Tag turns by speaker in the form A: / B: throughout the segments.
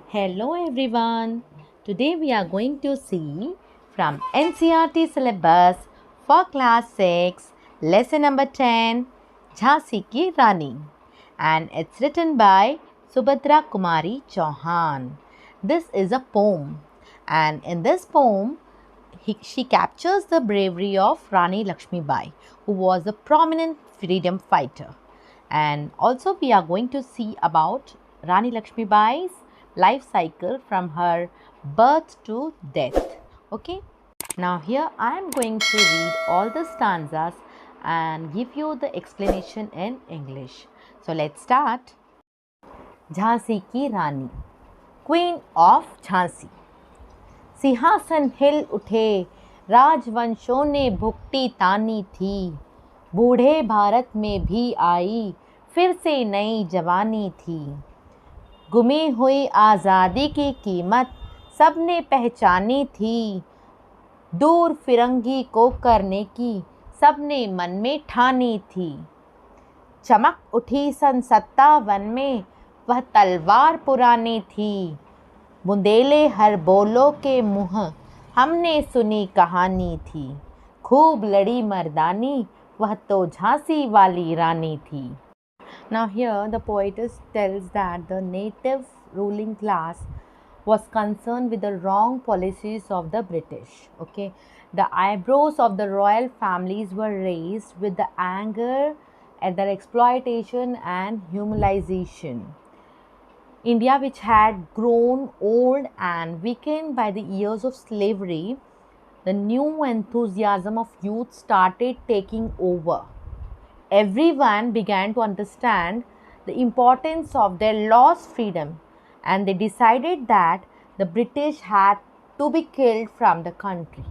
A: Hello everyone. Today we are going to see from NCERT syllabus for class 6 lesson number 10 Jhansi Ki Rani, and it's written by Subhadra Kumari Chauhan. This is a poem, and in this poem she captures the bravery of Rani Lakshmi Bai, who was a prominent freedom fighter. And also we are going to see about Rani Lakshmi Bai's life cycle from her birth to death. Okay, now here I am going to read all the stanzas and give you the explanation in English. So let's start. Jhansi Ki Rani, Queen of Jhansi. सिंहासन हिल उठे, राजवंशों ने भुक्ति तानी थी, बूढ़े भारत में भी आई फिर से नई जवानी थी। गुमी हुई आज़ादी की कीमत सबने पहचानी थी, दूर फिरंगी को करने की सबने मन में ठानी थी। चमक उठी सन 57 में वह तलवार पुरानी थी, बुंदेले हर बोलो के मुँह हमने सुनी कहानी थी, खूब लड़ी मर्दानी वह तो झांसी वाली रानी थी। Now here the poetess tells that the native ruling class was concerned with the wrong policies of the British. Okay, the eyebrows of the royal families were raised with the anger at their exploitation and humanization. India, which had grown old and weakened by the years of slavery, the new enthusiasm of youth started taking over. Everyone began to understand the importance of their lost freedom, and they decided that the British had to be killed from the country.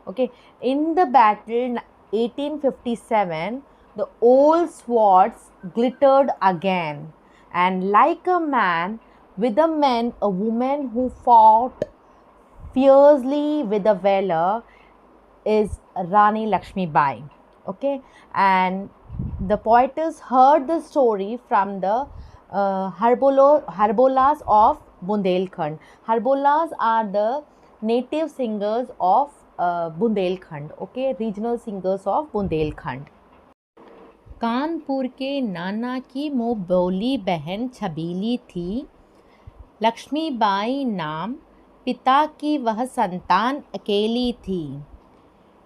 A: Okay, in the battle 1857, the old swords glittered again, and like a man with a man, a woman who fought fiercely with a valor is Rani Lakshmi Bai. Okay, and the poetess heard the story from the Harbolas of Bundelkhand. Harbolas are the native singers of Bundelkhand. Okay, regional singers of Bundelkhand. Kanpur के नाना की मोह बोली बहन छबीली थी, लक्ष्मीबाई नाम पिता की वह संतान अकेली थी।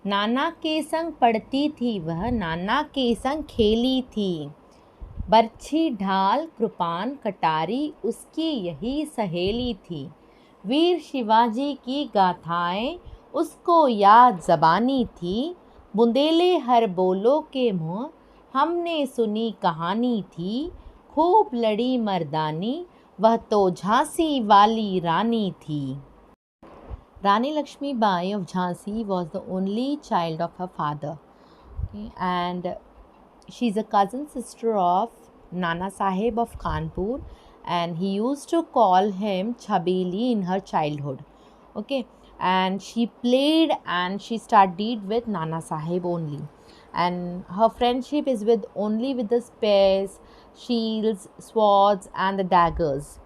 A: नाना के संग पढ़ती थी वह, नाना के संग खेली थी, बरछी ढाल कृपान कटारी उसकी यही सहेली थी। वीर शिवाजी की गाथाएं उसको याद ज़बानी थी, बुंदेले हर बोलो के मुँह हमने सुनी कहानी थी, खूब लड़ी मर्दानी वह तो झांसी वाली रानी थी। Rani Lakshmi Bai of Jhansi was the only child of her father. Okay, and she's a cousin sister of Nana Sahib of Kanpur, and he used to call him Chabeli in her childhood. Okay, and she played and she studied with Nana Sahib only, and her friendship is with only with the spears, shields, swords, and the daggers.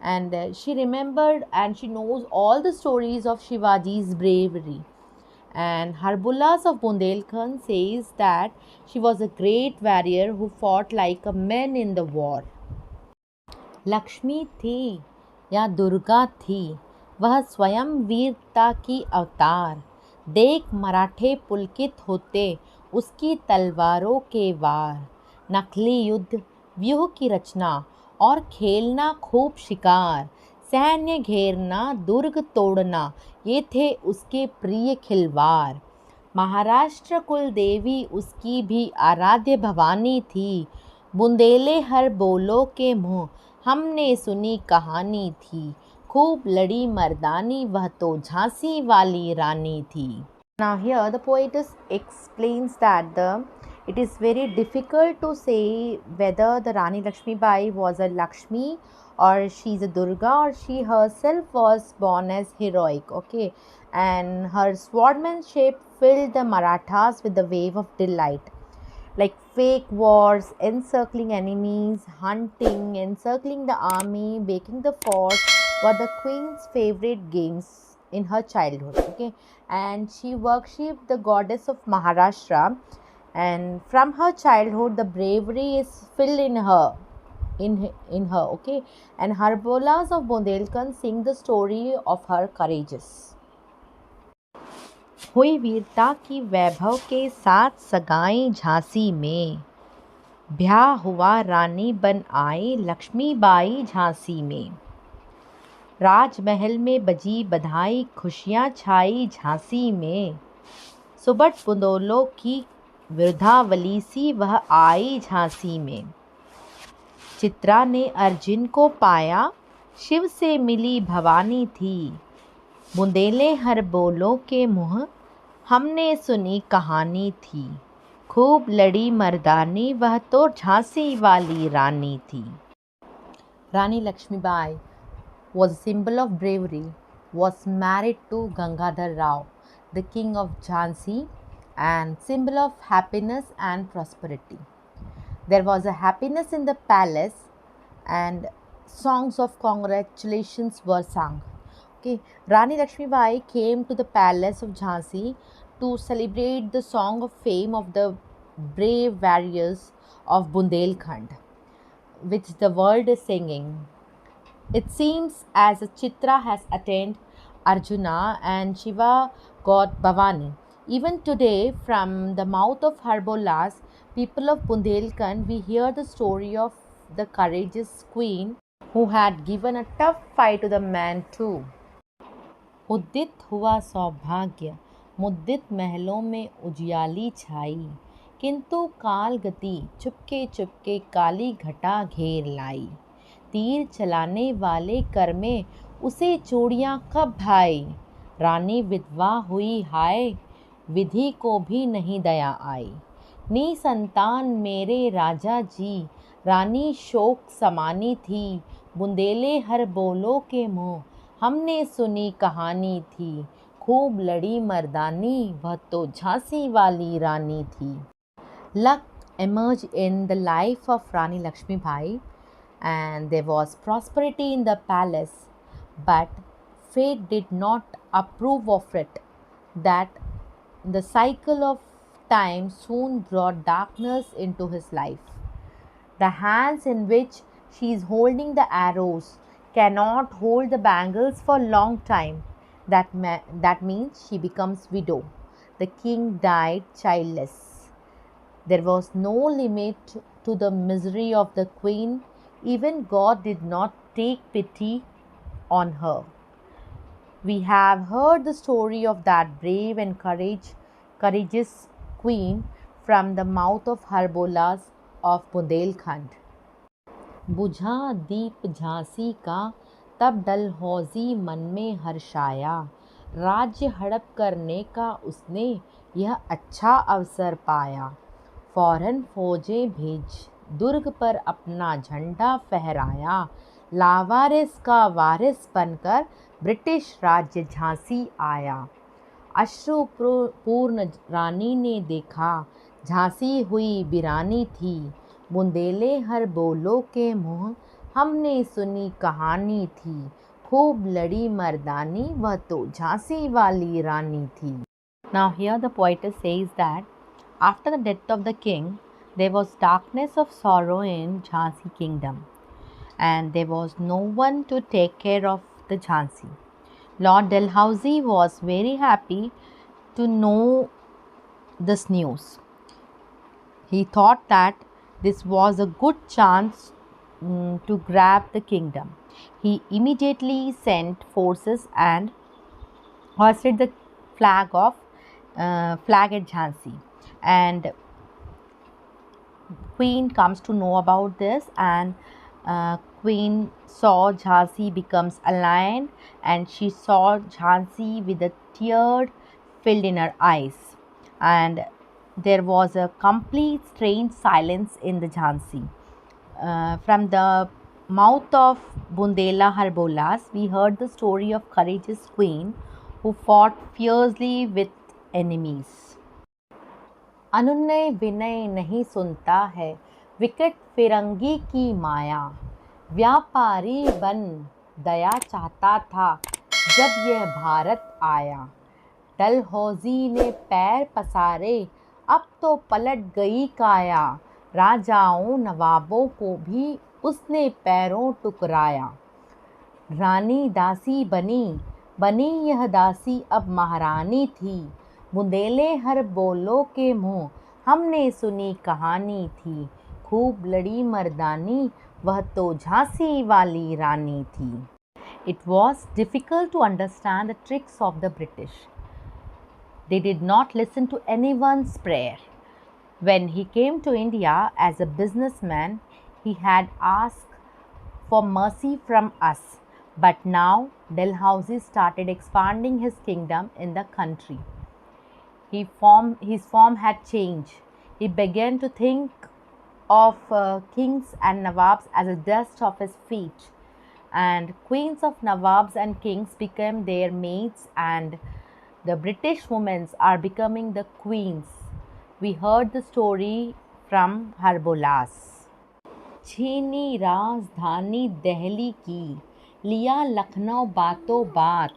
A: And she remembered and she knows all the stories of Shivaji's bravery. And Harbulas of Bundelkhand says that she was a great warrior who fought like a man in the war. Lakshmi थी या दुर्गा थी, वह स्वयं वीरता की अवतार, देख मराठे पुलकित होते उसकी तलवारों के वार। नकली युद्ध व्यूह की रचना और खेलना खूब शिकार, सैन्य घेरना दुर्ग तोड़ना ये थे उसके प्रिय खिलवाड़। महाराष्ट्र कुल देवी उसकी भी आराध्य भवानी थी, बुंदेले हर बोलो के मुँह हमने सुनी कहानी थी, खूब लड़ी मर्दानी वह तो झांसी वाली रानी थी। Now here the poetess explains that it is very difficult to say whether the Rani Lakshmi Bai was a Lakshmi or she's a Durga or she herself was born as heroic. Okay, and her swordmanship filled the Marathas with a wave of delight. like fake wars, encircling enemies, hunting, encircling the army, baking the fort were the queen's favorite games in her childhood. Okay, and she worshipped the goddess of Maharashtra, and from her childhood, the bravery is filled in her. In her, okay, and Harbolas of Bundelkhand sing the story of her courageous हुई वीरता की वैभव के साथ सगाई झांसी में ब्याह हुआ रानी बन आई लक्ष्मीबाई झांसी में राजमहल में बजी बधाई खुशियाँ छाई झांसी में सुबट बुंदोलों की वृद्धावली सी वह आई झांसी में चित्रा ने अर्जुन को पाया शिव से मिली भवानी थी बुंदेले हर बोलों के मुँह हमने सुनी कहानी थी खूब लड़ी मर्दानी वह तो झांसी वाली रानी थी Rani Lakshmibai was a symbol of bravery, was married to Gangadhar Rao, the king of Jhansi, and symbol of happiness and prosperity. There was a happiness in the palace and songs of congratulations were sung. Okay, Rani Lakshmibai came to the palace of Jhansi to celebrate the song of fame of the brave warriors of Bundelkhand, which the world is singing. It seems as Chitra has attained Arjuna and Shiva got Bhavani. Even today, from the mouth of Harbolas, people of Bundelkhand, we hear the story of the courageous queen who had given a tough fight to the man too. उदित हुआ सौभाग्य मुद्दित महलों में उजियाली छाई किंतु काल गति चुपके चुपके काली घटा घेर लाई तीर चलाने वाले कर में उसे चूड़ियाँ कब भाई रानी विधवा हुई हाय विधि को भी नहीं दया आई नी संतान मेरे राजा जी रानी शोक समानी थी बुंदेले हर बोलो के मुँह हमने सुनी कहानी थी खूब लड़ी मर्दानी वह तो झांसी वाली रानी थी Luck emerged in the life of Rani Lakshmibai and there was prosperity in the palace, but fate did not approve of it. That the cycle of time soon brought darkness into his life. The hands in which she is holding the arrows cannot hold the bangles for long time. That means she becomes widow. The king died childless. There was no limit to the misery of the queen. Even God did not take pity on her. We have heard the story of that brave and courageous queen from the mouth of Harbolas of Bundelkhand. बुझा दीप झांसी का तब डलहौजी मन में हर्षाया राज्य हड़प करने का उसने यह अच्छा अवसर पाया फौरन फौजें भेज दुर्ग पर अपना झंडा फहराया लावारिस का वारिस बनकर ब्रिटिश राज्य झांसी आया अश्रुपूर्ण रानी ने देखा झांसी हुई वीरानी थी बुंदेले हर बोलो के मुँह हमने सुनी कहानी थी खूब लड़ी मर्दानी वह तो झांसी वाली रानी थी Now here the poetess says that after the death of the king, there was darkness of sorrow in Jhansi kingdom, and there was no one to take care of the Jhansi. Lord Dalhousie was very happy to know this news. He thought that this was a good chance to grab the kingdom. He immediately sent forces and hoisted the flag at Jhansi. And queen comes to know about this and queen saw Jhansi becomes a lion and she saw Jhansi with a tear filled in her eyes and there was a complete strange silence in the Jhansi. From the mouth of Bundela Harbolas we heard the story of courageous queen who fought fiercely with enemies. अनुनय विनय नहीं सुनता है, विकट फिरंगी की माया। व्यापारी बन दया चाहता था, जब यह भारत आया। डलहौजी ने पैर पसारे, अब तो पलट गई काया। राजाओं नवाबों को भी उसने पैरों टुकराया। रानी दासी बनी, बनी यह दासी अब महारानी थी। बुंदेले हर बोलो के मुँह, हमने सुनी कहानी थी। खूब लड़ी मर्दानी, वह तो झांसी वाली रानी थी। It was difficult to understand the tricks of the British. They did not listen to anyone's prayer. When he came to India as a businessman, he had asked for mercy from us. But now Dalhousie started expanding his kingdom in the country. His form had changed. He began to think of kings and nawabs as the dust of his feet, and queens of nawabs and kings became their maids, and the British women are becoming the queens. We heard the story from Harbolas. छीनी राजधानी दिल्ली की, लिया लखनऊ बातों बात।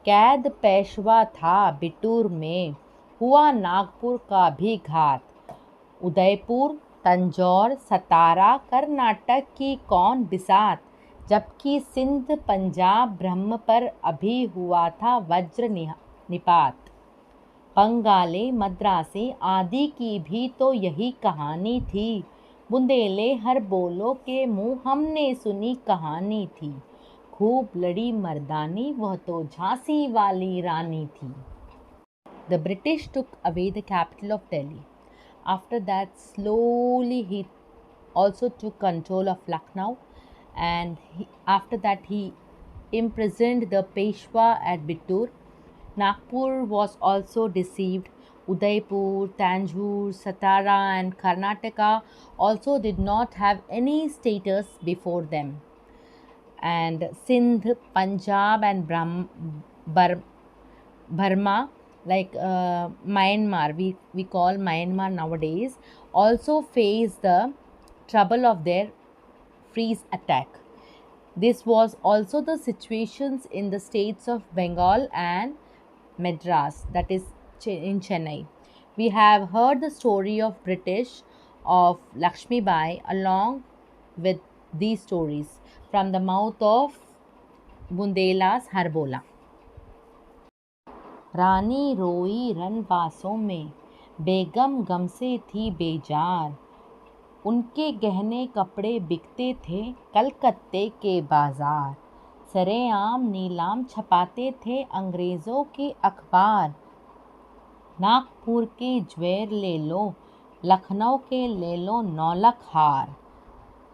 A: कैद पेशवा था बिटूर में, हुआ नागपुर का भी घात। उदयपुर तंजौर सतारा कर्नाटक की कौन बिसात, जबकि सिंध पंजाब ब्रह्म पर अभी हुआ था वज्र निपात। बंगाले मद्रासे आदि की भी तो यही कहानी थी। बुंदेले हर बोलो के मुँह, हमने सुनी कहानी थी। खूब लड़ी मर्दानी, वह तो झांसी वाली रानी थी। The British took away the capital of Delhi. After that, slowly he also took control of Lucknow, and after that he imprisoned the Peshwa at Bittur. Nagpur was also deceived. Udaipur, Tanjore, Satara and Karnataka also did not have any status before them. And Sindh, Punjab and Burma, like Myanmar, we call Myanmar nowadays, also face the trouble of their freeze attack. This was also the situations in the states of Bengal and Madras, that is in Chennai. We have heard the story of British of Lakshmi Bai along with these stories from the mouth of Bundela's Harbola. रानी रोई रनवासों में, बेगम गम से थी बेजार। उनके गहने कपड़े बिकते थे कलकत्ते के बाजार। सरेआम नीलाम छपाते थे अंग्रेज़ों के अखबार। नागपुर के ज्वेर ले लो, लखनऊ के ले लो नौलख हार।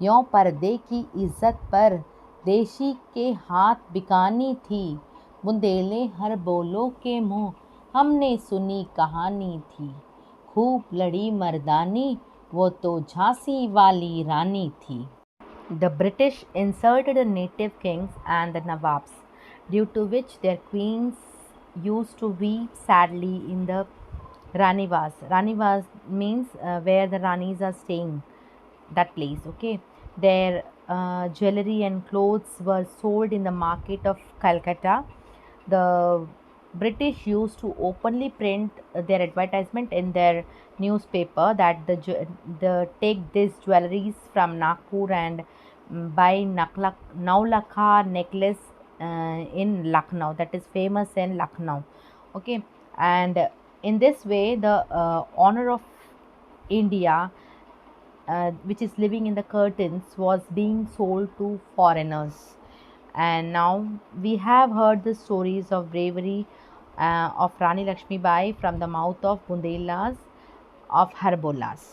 A: यों पर्दे की इज्जत पर देशी के हाथ बिकानी थी। बुंदेले हर बोलो के मुँह, हमने सुनी कहानी थी। खूब लड़ी मर्दानी, वो तो झांसी वाली रानी थी। The British insulted the native kings and the nawabs, due to which their queens used to weep sadly in the Ranivas. Ranivas means where the Ranis are staying, that place, okay. Their jewelry and clothes were sold in the market of Calcutta. The British used to openly print their advertisement in their newspaper that the take these jewelries from Nagpur and buy Naulakha necklace in Lucknow, that is famous in Lucknow, okay. And in this way the honor of India, which is living in the curtains, was being sold to foreigners. And now we have heard the stories of bravery of Rani Lakshmi Bai from the mouth of Bundelas of Harbolas.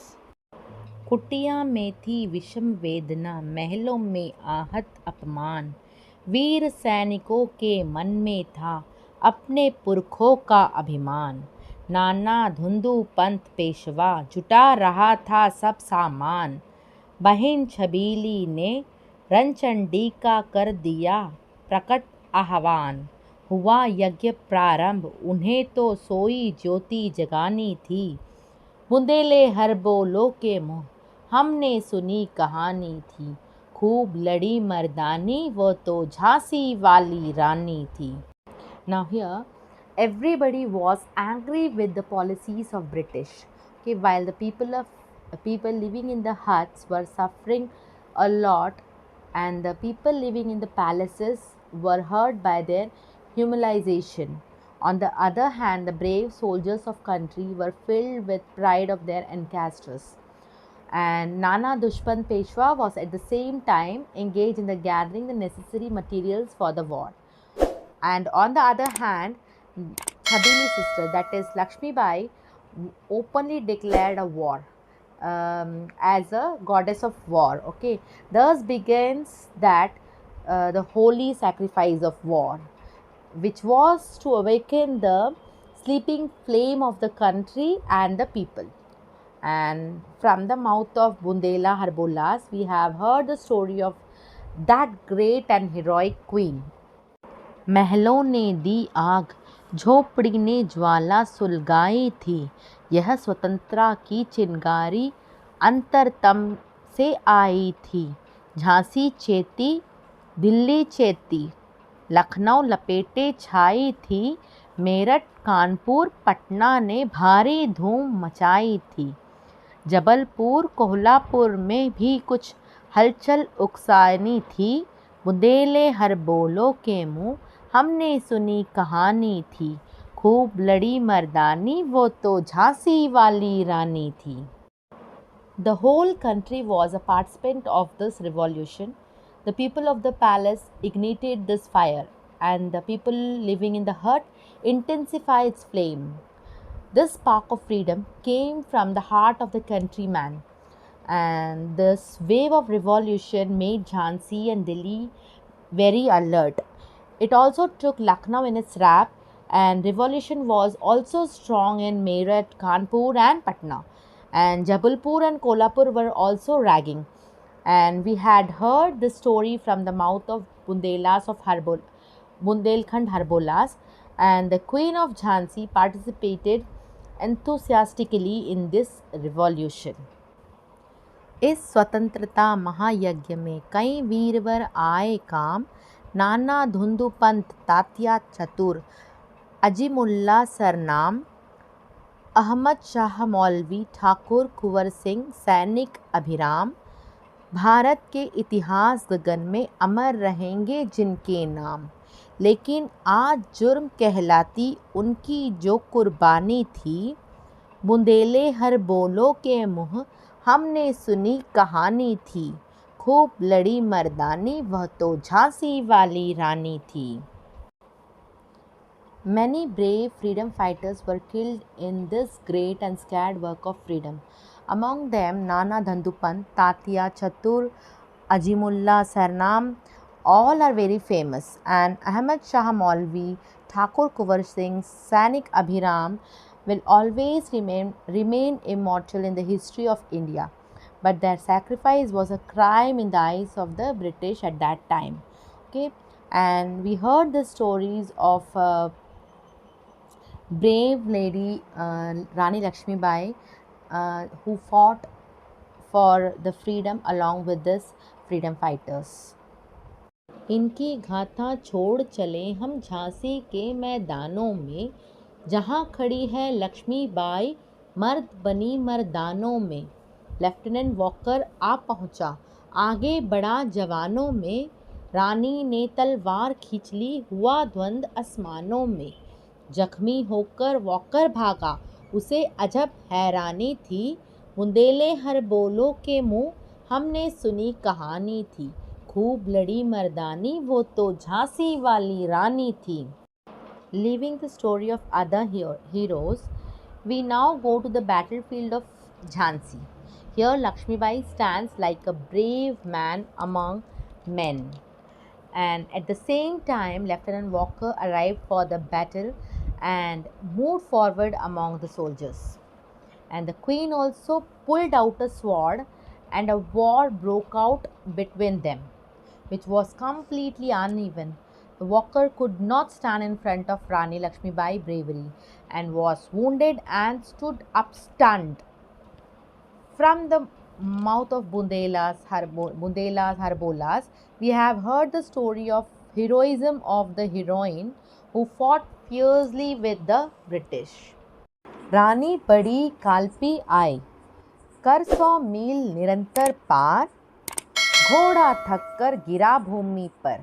A: कुटिया में थी विषम वेदना, महलों में आहत अपमान। वीर सैनिकों के मन में था अपने पुरखों का अभिमान। नाना धुंधु पंथ पेशवा जुटा रहा था सब सामान। बहन छबीली ने रणचंडी का कर दिया प्रकट आह्वान। हुआ यज्ञ प्रारंभ, उन्हें तो सोई ज्योति जगानी थी। बुंदेले हर बोलो के मुँह हमने सुनी कहानी थी, खूब लड़ी मर्दानी वो तो झांसी वाली रानी थी. Now here, everybody was angry with the policies of British. Okay, while the people living in the huts were suffering a lot, and the people living in the palaces were hurt by their humiliation. On the other hand, the brave soldiers of country were filled with pride of their ancestors. And Nana Dushpan Peshwa was at the same time engaged in the gathering the necessary materials for the war. And on the other hand, Chabili's sister, that is Lakshmi Bai, openly declared a war as a goddess of war. Okay, thus begins that the holy sacrifice of war, which was to awaken the sleeping flame of the country and the people. And from the mouth of Bundela Harbolas, we have heard the story of that great and heroic queen. महलों ने दी आग, झोपड़ी ने ज्वाला सुलगाई थी, यह स्वतंत्रता की चिंगारी अंतरतम से आई थी. झांसी चेती, दिल्ली चेती, लखनऊ लपेटे छाई थी, मेरठ कानपुर पटना ने भारी धूम मचाई थी. जबलपुर कोल्हापुर में भी कुछ हलचल उकसानी थी. बुंदेले हर बोलो के मुँह हमने सुनी कहानी थी, खूब लड़ी मर्दानी वो तो झांसी वाली रानी थी. The whole country was a participant of this revolution. The people of the palace ignited this fire, and the people living in the hut intensified its flame. This spark of freedom came from the heart of the countryman, and this wave of revolution made Jhansi and Delhi very alert. It also took Lucknow in its wrap, and revolution was also strong in Meerut, Kanpur, and Patna. And Jabalpur and Kolhapur were also ragging. And we had heard the story from the mouth of Bundelkhand Harbolas, and the Queen of Jhansi participated enthusiastically in this revolution. इस स्वतंत्रता महायज्ञ में कई वीरवर आए काम, नाना धुंधु पंत, तात्या चतुर, अजीमुल्ला सरनाम, अहमद शाह मौलवी, ठाकुर कुंवर सिंह, सैनिक अभिराम. भारत के इतिहास गगन में अमर रहेंगे जिनके नाम, लेकिन आज जुर्म कहलाती उनकी जो कुर्बानी थी. बुंदेले हर बोलो के मुँह हमने सुनी कहानी थी, खूब लड़ी मर्दानी वह तो झांसी वाली रानी थी. Many brave freedom fighters were killed in this great and scared work of freedom. Among them, Nana Dhandupant, Tatia Chatur, Ajimullah Sarnam, all are very famous, and Ahmad Shah Maulvi, Thakur Kunwar Singh, Sainik Abhiram will always remain immortal in the history of India. But their sacrifice was a crime in the eyes of the British at that time. Okay, and we heard the stories of brave lady Rani Lakshmi Bai who fought for the freedom along with this freedom fighters. इनकी गाथा छोड़ चले हम झांसी के मैदानों में, जहाँ खड़ी है लक्ष्मी बाई मर्द बनी मर्दानों में. लेफ्टिनेंट वॉकर आ पहुँचा, आगे बढ़ा जवानों में, रानी ने तलवार खींच ली, हुआ द्वंद आसमानों में. जख्मी होकर वॉकर भागा, उसे अजब हैरानी थी, बुंदेले हर बोलो के मुँह हमने सुनी कहानी थी, खूब लड़ी मर्दानी वो तो झांसी वाली रानी थी. Leaving the story of other heroes, we now go to the battlefield of Jhansi. Here Lakshmi Bai stands like a brave man among men. And at the same time, Lieutenant Walker arrived for the battle and moved forward among the soldiers. And the queen also pulled out a sword, and a war broke out between them, which was completely uneven. The walker could not stand in front of Rani Lakshmi Bai's bravery and was wounded and stood up stunned. From the mouth of Bundela's Harbolas, we have heard the story of heroism of the heroine who fought fiercely with the British. रानी बड़ी काल्पी आई, कर 100 मील निरंतर पार, घोड़ा थक कर गिरा भूमि पर,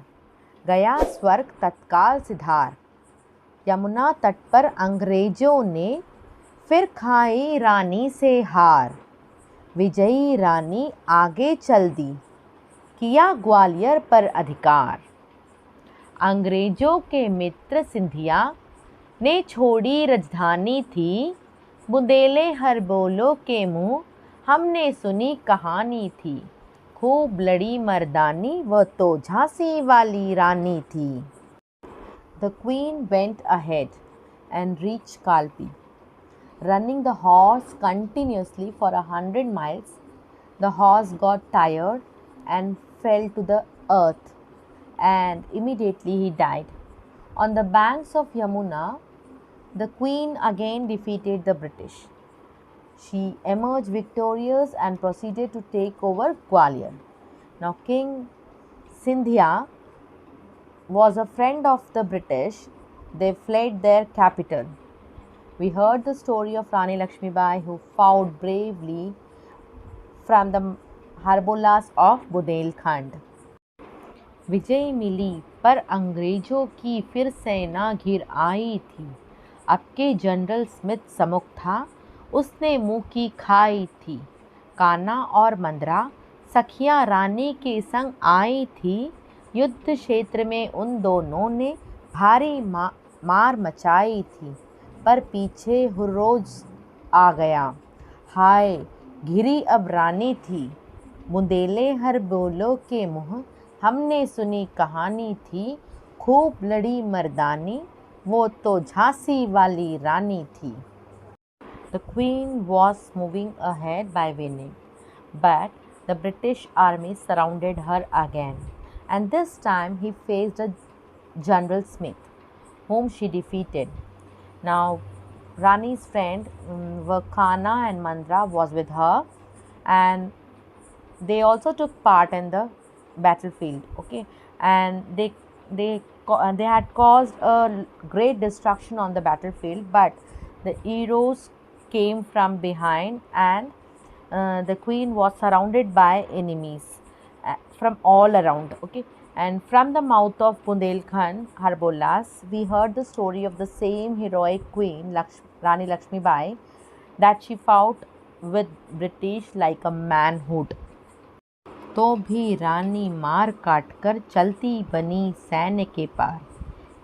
A: गया स्वर्ग तत्काल सिधार। यमुना तट पर अंग्रेजों ने फिर खाई रानी से हार, विजयी रानी आगे चल दी, किया ग्वालियर पर अधिकार। अंग्रेजों के मित्र सिंधिया ने छोड़ी राजधानी थी, बुंदेले हर बोलो के मुँह हमने सुनी कहानी थी, खूब लड़ी मर्दानी वह तो झांसी वाली रानी थी। The queen went ahead and reached Kalpi. Running the horse continuously for 100 miles, the horse got tired and fell to the earth, and immediately he died. On the banks of Yamuna, the queen again defeated the British. She emerged victorious and proceeded to take over Gwalior. Now, King Sindhia was a friend of the British. They fled their capital. We heard the story of Rani Lakshmibai, who fought bravely from the Harbolas of Bundelkhand. विजय मिली पर अंग्रेजों की फिर सेना घिर आई थी। अब के general Smith सम्मुख था, उसने मुँह की खाई थी। कान्हा और मंदरा सखियाँ रानी के संग आई थी। युद्ध क्षेत्र में उन दोनों ने भारी मार मचाई थी, पर पीछे हुर्रोज आ गया। हाय घिरी अब रानी थी, बुंदेले हर बोलो के मुँह हमने सुनी कहानी थी, खूब लड़ी मर्दानी वो तो झांसी वाली रानी थी। The queen was moving ahead by winning, but the British army surrounded her again, and this time he faced a General Smith, whom she defeated. Now, Rani's friend were Kanha and Mandra was with her, and they also took part in the battlefield. Okay, and they had caused a great destruction on the battlefield, but the heroes came from behind, and the queen was surrounded by enemies from all around. Okay, and from the mouth of Bundelkhand Harbolas, we heard the story of the same heroic queen Rani Lakshmibai, that she fought with British like a manhood. तो भी रानी मार काट कर चलती बनी सैन्य के पार,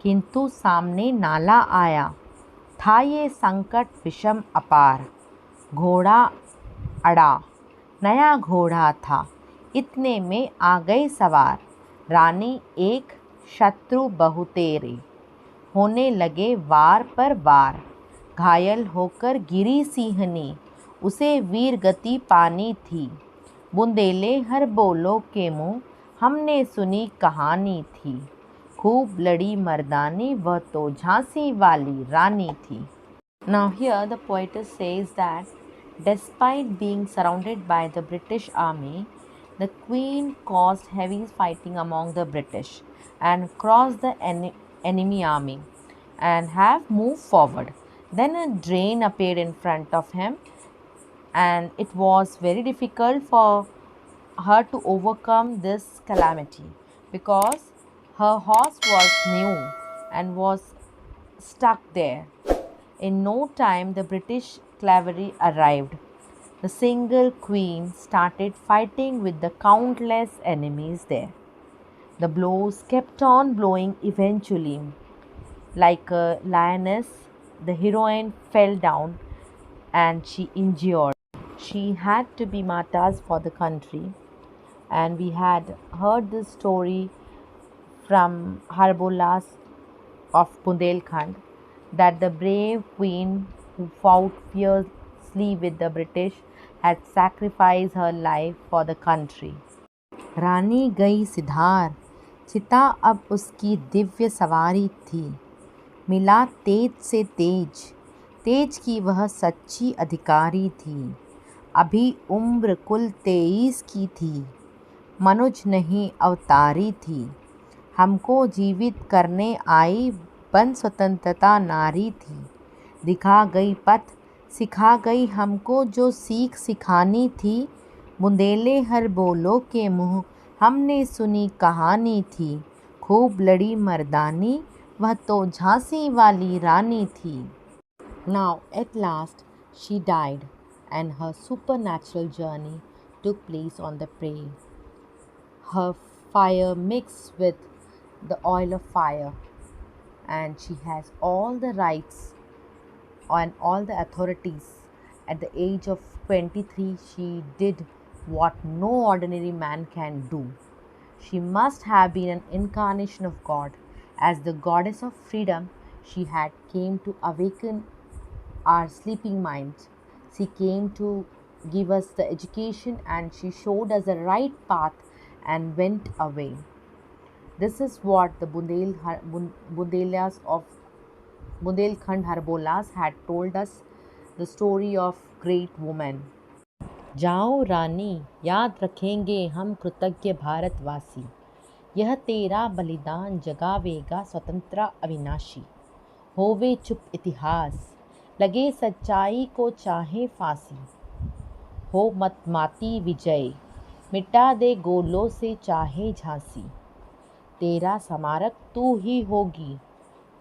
A: किंतु सामने नाला आया, था ये संकट विषम अपार। घोड़ा अड़ा, नया घोड़ा था, इतने में आ गई सवार। रानी एक शत्रु बहुतेरे, होने लगे वार पर वार। घायल होकर गिरी सिंहनी, उसे वीर गति पानी थी। बुंदेले हर बोलो के मुँह हमने सुनी कहानी थी, खूब लड़ी मर्दानी वह तो झांसी वाली रानी थी। Now here the poetess says that despite being surrounded by the British army, the queen caused heavy fighting among the British and crossed the enemy army and have moved forward. Then a drain appeared in front of him, and it was very difficult for her to overcome this calamity because her horse was new and was stuck there. In no time, the British cavalry arrived. The single queen started fighting with the countless enemies there. The blows kept on blowing. Eventually, like a lioness, the heroine fell down and she injured. She had to be martyrs for the country, and we had heard this story from Harbolas of Bundelkhand, that the brave queen who fought fiercely with the British had sacrificed her life for the country. रानी गई सिधार, चिता अब उसकी दिव्य सवारी थी। मिला तेज से तेज, तेज की वह सच्ची अधिकारी थी। अभी उम्र कुल 23 की थी, मनुज नहीं अवतारी थी। हमको जीवित करने आई बन स्वतंत्रता नारी थी। दिखा गई पथ, सिखा गई हमको जो सीख सिखानी थी। बुंदेले हर बोलो के मुँह हमने सुनी कहानी थी। खूब लड़ी मर्दानी, वह तो झांसी वाली रानी थी। Now at last she died, and her supernatural journey took place on the prey. Her fire mixed with the oil of fire, and she has all the rights and all the authorities. At the age of 23, she did what no ordinary man can do. She must have been an incarnation of God. As the goddess of freedom, she had came to awaken our sleeping minds. She came to give us the education and she showed us the right path and went away. This is what the Bundelas of Bundelkhand Harbolas had told us, the story of great woman. जाओ रानी, याद रखेंगे हम कृतज्ञ भारतवासी। यह तेरा बलिदान जगावेगा स्वतंत्र अविनाशी। होवे चुप इतिहास, लगे सच्चाई को चाहे फांसी। हो मतमाती विजय, मिटा दे गोलों से चाहे झांसी। तेरा स्मारक तू ही होगी,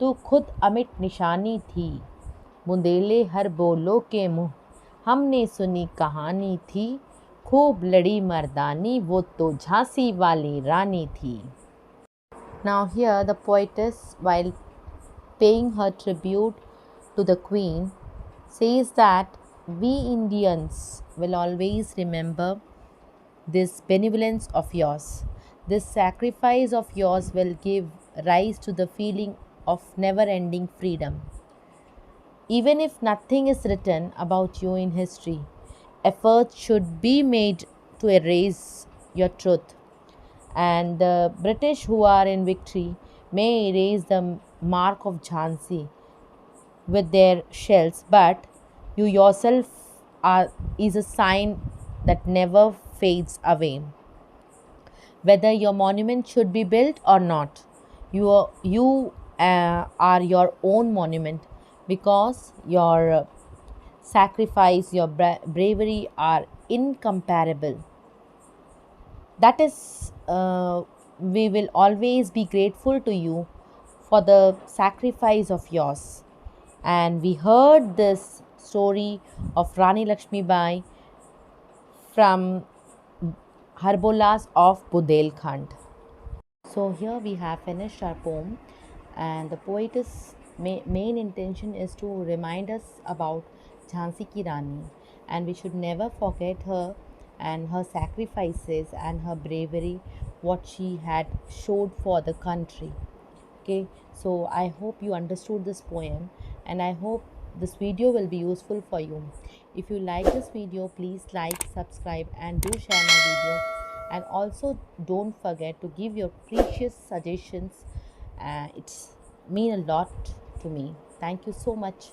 A: तू खुद अमिट निशानी थी। बुंदेले हर बोलो के मुँह हमने सुनी कहानी थी। खूब लड़ी मर्दानी, वो तो झांसी वाली रानी थी। Now here the poetess, while paying her tribute to the queen, says that we Indians will always remember this benevolence of yours. This sacrifice of yours will give rise to the feeling of never ending freedom. Even if nothing is written about you in history, efforts should be made to erase your truth. And the British who are in victory may erase the mark of Jhansi with their shells, but you yourself is a sign that never fades away. Whether your monument should be built or not, you are your own monument, because your sacrifice, your bravery are incomparable. That is, we will always be grateful to you for the sacrifice of yours. And we heard this story of Rani Lakshmi Bai from Harbolas of Bundelkhand. So here we have finished our poem, and the poetess' main intention is to remind us about Jhansi Ki Rani, and we should never forget her and her sacrifices and her bravery, what she had showed for the country. Okay, so I hope you understood this poem, and I hope this video will be useful for you. If you like this video, please like, subscribe, and do share my video. And also don't forget to give your precious suggestions. It's mean a lot to me. Thank you so much.